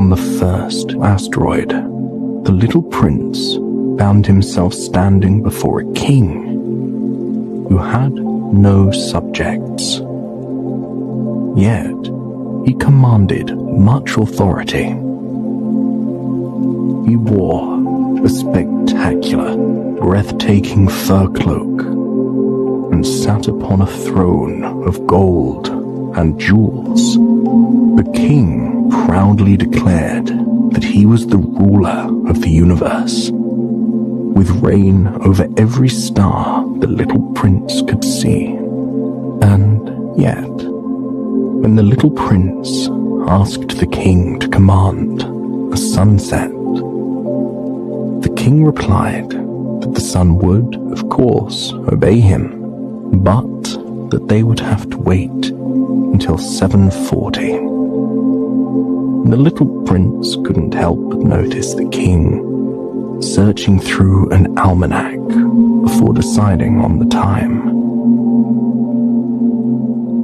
On the first asteroid, the little prince found himself standing before a king who had no subjects. Yet, he commanded much authority. He wore a spectacular, breathtaking fur cloak and sat upon a throne of gold and jewels. The king proudly declared that he was the ruler of the universe, with reign over every star the little prince could see. And yet, when the little prince asked the king to command a sunset, the king replied that the sun would, of course, obey him, but that they would have to wait until 7:40. The little prince couldn't help but notice the king searching through an almanac before deciding on the time.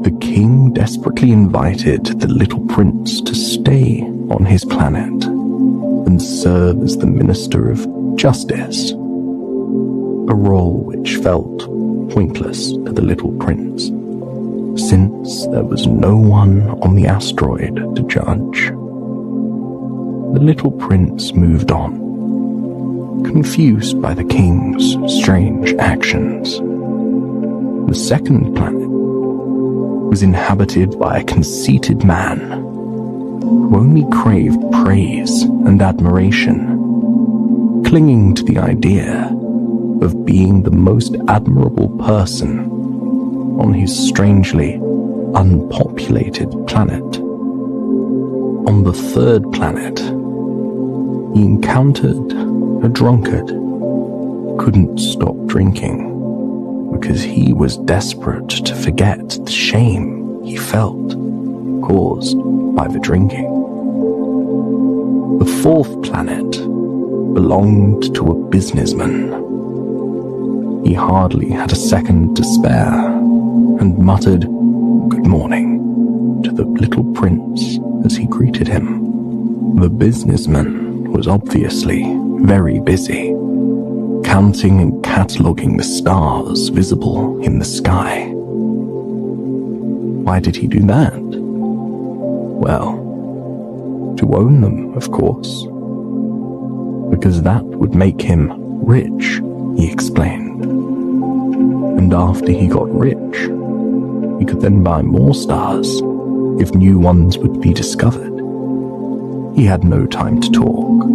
The king desperately invited the little prince to stay on his planet and serve as the Minister of Justice, a role which felt pointless to the little prince, since there was no one on the asteroid to judge. The little prince moved on, confused by the king's strange actions. The second planet was inhabited by a conceited man who only craved praise and admiration, clinging to the idea of being the most admirable person on his strangely unpopulated planet. On the third planet, he encountered a drunkard who couldn't stop drinking because he was desperate to forget the shame he felt caused by the drinking. The fourth planet belonged to a businessman. He hardly had a second to spare and muttered "Good morning" to the little prince as he greeted him. The businessman was obviously very busy, counting and cataloguing the stars visible in the sky. Why did he do that? Well, to own them, of course, because that would make him rich, he explained. And after he got rich, he could then buy more stars if new ones would be discovered. He had no time to talk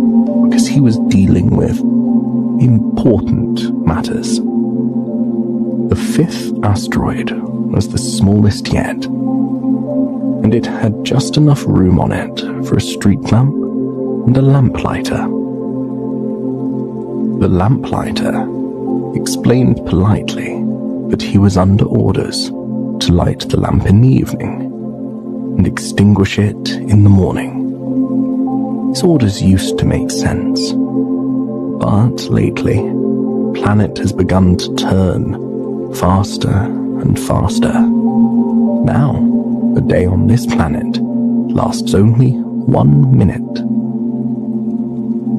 because he was dealing with important matters. The fifth asteroid was the smallest yet, and it had just enough room on it for a street lamp and a lamplighter. The lamplighter explained politely that he was under orders to light the lamp in the evening and extinguish it in the morning. His orders used to make sense, but lately, the planet has begun to turn faster and faster. Now, a day on this planet lasts only 1 minute.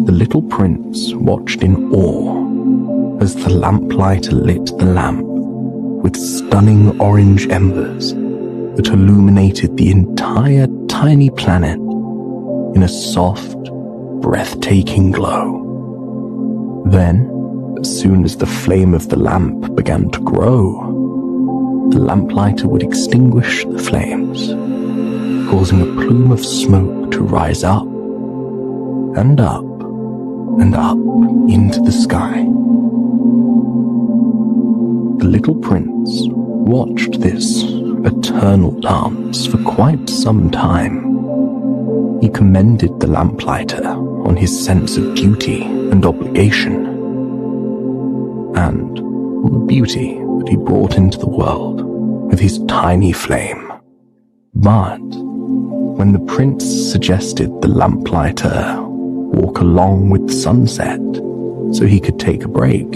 The little prince watched in awe as the lamplighter lit the lamp with stunning orange embers that illuminated the entire tiny planet in a soft, breathtaking glow. Then, as soon as the flame of the lamp began to grow, the lamplighter would extinguish the flames, causing a plume of smoke to rise up and up and up into the sky. The little prince watched this eternal dance for quite some time. He commended the lamplighter on his sense of duty and obligation, and on the beauty that he brought into the world with his tiny flame. But when the prince suggested the lamplighter walk along with the sunset so he could take a break,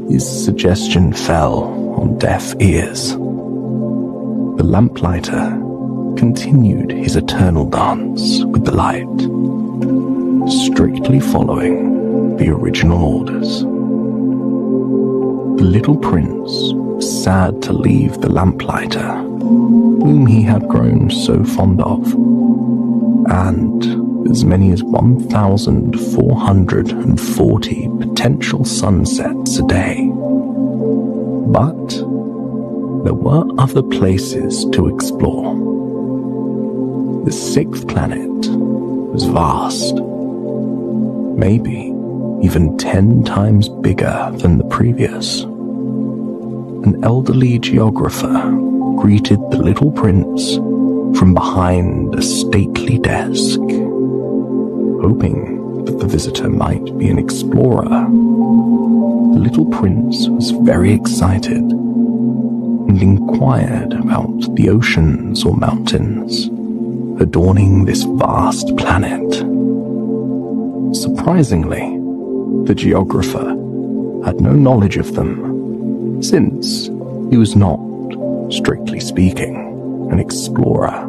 his suggestion fell on deaf ears. The lamplighter continued his eternal dance with the light, strictly following the original orders. The little prince was sad to leave the lamplighter, whom he had grown so fond of, and as many as 1,440 potential sunsets a day. But there were other places to explore. The 6th planet was vast, maybe even 10 times bigger than the previous. An elderly geographer greeted the little prince from behind a stately desk, hoping that the visitor might be an explorer. The little prince was very excited and inquired about the oceans or mountains adorning this vast planet. Surprisingly, the geographer had no knowledge of them, since he was not, strictly speaking, an explorer.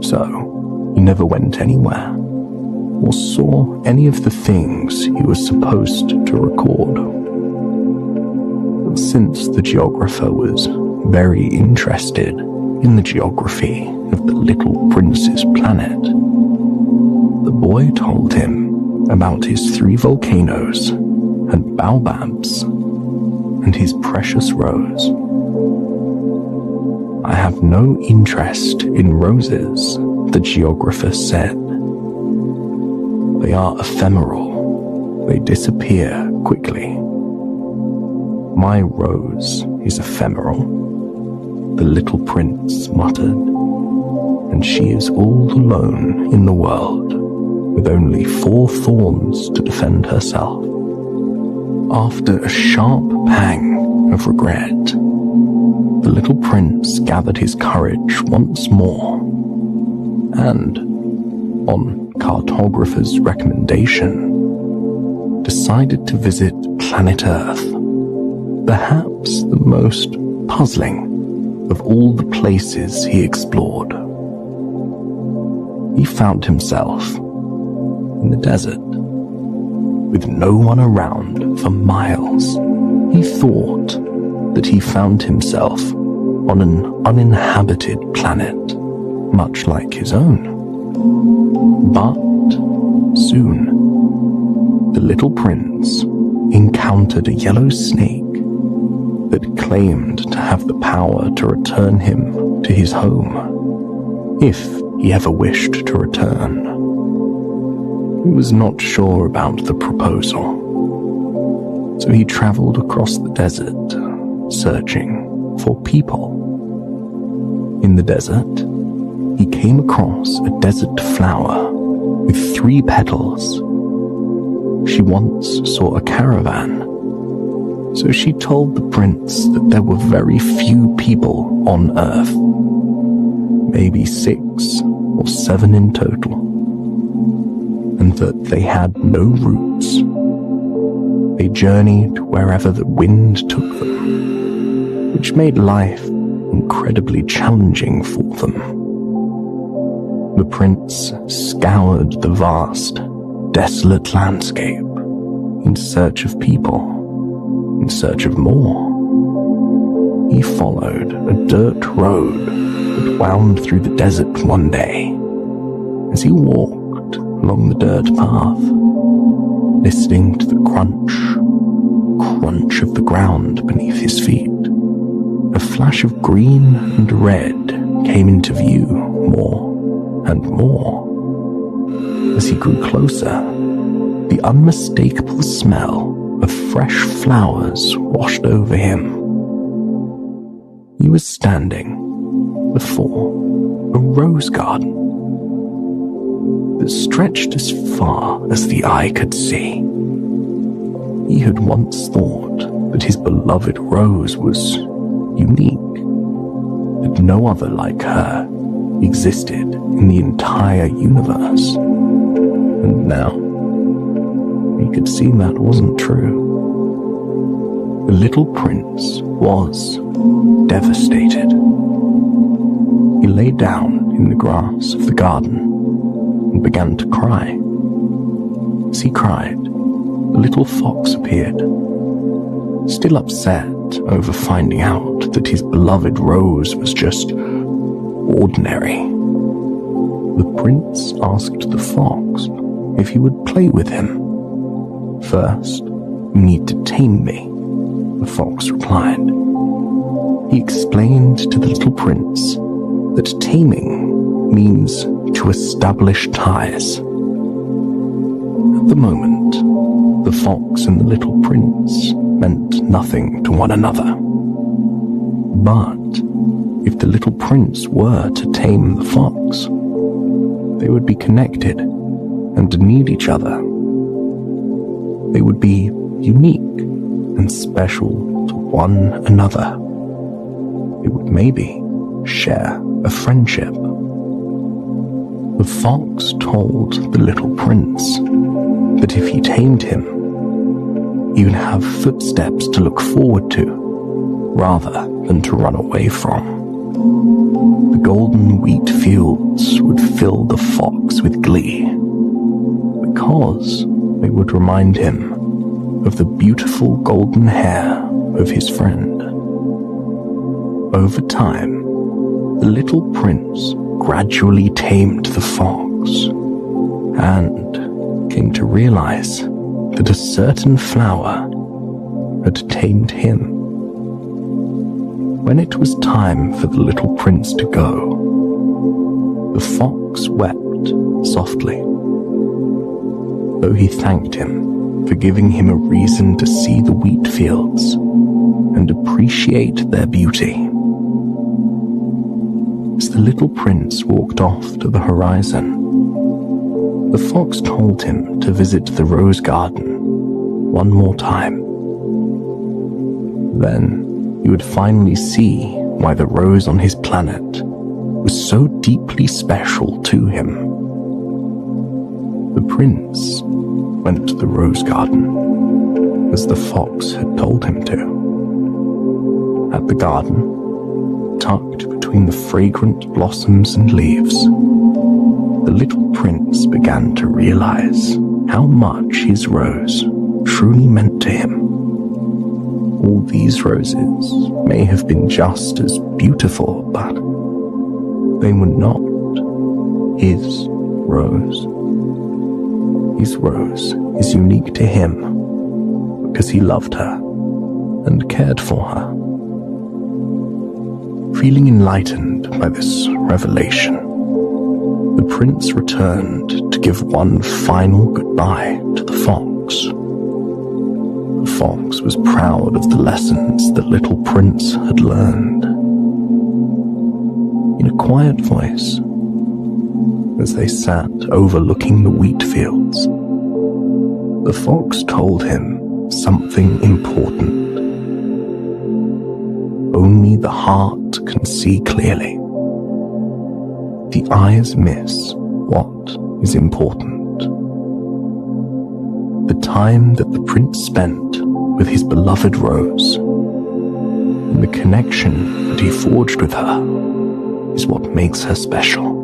So he never went anywhere or saw any of the things he was supposed to record. Since the geographer was very interested in the geography of the little prince's planet, the boy told him about his 3 volcanoes and baobabs and his precious rose. "I have no interest in roses," the geographer said. "They are ephemeral. They disappear quickly." "My rose is ephemeral," the little prince muttered, "and she is all alone in the world, with only 4 thorns to defend herself." After a sharp pang of regret, the little prince gathered his courage once more, and, on cartographer's recommendation, decided to visit planet Earth, perhaps the most puzzling of all the places he explored. He found himself in the desert, with no one around for miles. He thought that he found himself on an uninhabited planet, much like his own. But soon, the little prince encountered a yellow snake that claimed to have the power to return him to his home, if he ever wished to return. He was not sure about the proposal, so he traveled across the desert, searching for people. In the desert, he came across a desert flower with 3 petals. She once saw a caravan, so she told the prince that there were very few people on Earth, maybe 6 or 7 in total, and that they had no roots. They journeyed wherever the wind took them, which made life incredibly challenging for them. The prince scoured the vast, desolate landscape in search of people, in search of more. He followed a dirt road that wound through the desert one day. As he walked along the dirt path, listening to the crunch of the ground beneath his feet, a flash of green and red came into view more and more. As he grew closer, the unmistakable smell of fresh flowers washed over him. He was standing before a rose garden that stretched as far as the eye could see. He had once thought that his beloved rose was unique, that no other like her existed in the entire universe. And now, he could see that wasn't true. The little prince was devastated. he lay down in the grass of the garden and began to cry. As he cried, a little fox appeared. Still upset over finding out that his beloved rose was just ordinary, the prince asked the fox if he would play with him. "First, you need to tame me," the fox replied. He explained to the little prince that taming means to establish ties. At the moment, the fox and the little prince meant nothing to one another. But if the little prince were to tame the fox, they would be connected and need each other. They would be unique and special to one another. They would maybe share a friendship. The fox told the little prince that if he tamed him, he would have footsteps to look forward to, rather than to run away from. The golden wheat fields would fill the fox with glee, because they would remind him of the beautiful golden hair of his friend. Over time, the little prince gradually tamed the fox, and came to realize that a certain flower had tamed him. When it was time for the little prince to go, the fox wept softly, though he thanked him for giving him a reason to see the wheat fields and appreciate their beauty. As the little prince walked off to the horizon, the fox told him to visit the rose garden one more time. Then he would finally see why the rose on his planet was so deeply special to him. The prince went to the rose garden as the fox had told him to. At the garden, tucked between the fragrant blossoms and leaves, the little prince began to realize how much his rose truly meant to him. All these roses may have been just as beautiful, but they were not his rose. His rose is unique to him because he loved her and cared for her. Feeling enlightened by this revelation, the prince returned to give one final goodbye to the fox. The fox was proud of the lessons that little prince had learned. In a quiet voice, as they sat overlooking the wheat fields, the fox told him something important. Only the heart can see clearly. The eyes miss what is important. The time that the prince spent with his beloved rose, and the connection that he forged with her, is what makes her special.